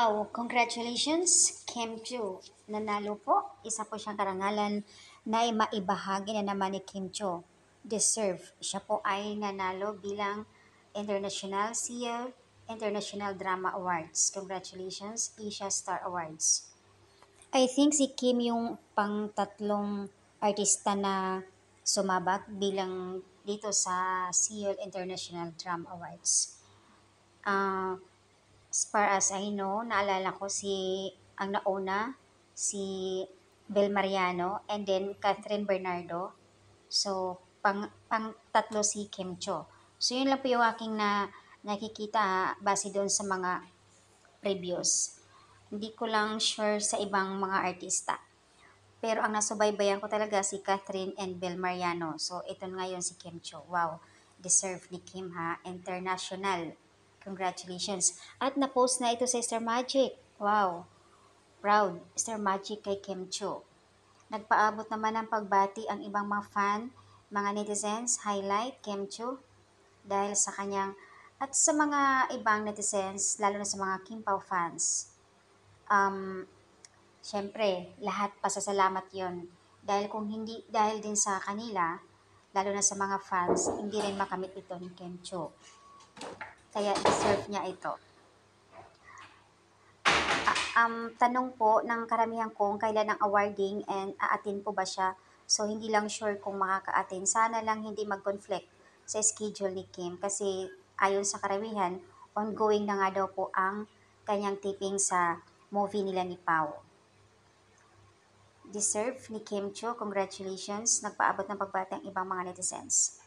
Wow, congratulations, Kim Chu. Nanalo po. Isa po siyang karangalan na maibahagi na naman ni Kim Cho. Deserve. Siya po ay nanalo bilang International SEAL International Drama Awards. Congratulations, Asia Star Awards. I think si Kim yung pang-tatlong artista na sumabak bilang dito sa SEAL International Drama Awards. Ah, as far as I know, naalala ko ang nauna, si Bel Mariano, and then Catherine Bernardo. So, pang tatlo si Kim Cho. So, yun lang po yung aking nakikita base doon sa mga previews. Hindi ko lang sure sa ibang mga artista. Pero ang nasubaybayan ko talaga si Catherine and Bel Mariano. So, ito ngayon si Kim Cho. Wow, deserve ni Kim ha. International. Congratulations. At na-post na ito sa Star Magic. Wow, proud. Star Magic kay Kim Cho. Nagpaabot naman ng pagbati ang ibang mga fan, mga netizens, highlight Kim Cho dahil sa kanyang at sa mga ibang netizens, lalo na sa mga Kim Pao fans. Um, Siyempre, lahat pasasalamat yon. Dahil kung hindi, dahil din sa kanila, lalo na sa mga fans, hindi rin makamit ito ni Kim Cho. Kaya deserve niya ito. Tanong po ng karamihan kung kailan ang awarding and aatin po ba siya. So, hindi lang sure kung makaka-attend. Sana lang hindi mag-conflict sa schedule ni Kim kasi ayon sa karamihan, ongoing na nga daw po ang kanyang taping sa movie nila ni Pao. Deserve ni Kim Cho, congratulations. Nagpaabot ng pagbati ang ibang mga netizens.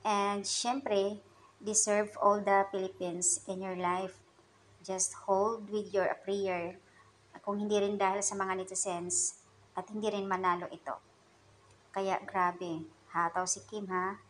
And syempre, deserve all the Philippines in your life. Just hold with your prayer. Kung hindi rin dahil sa mga netizens at hindi rin manalo ito. Kaya grabe, hataw si Kim ha.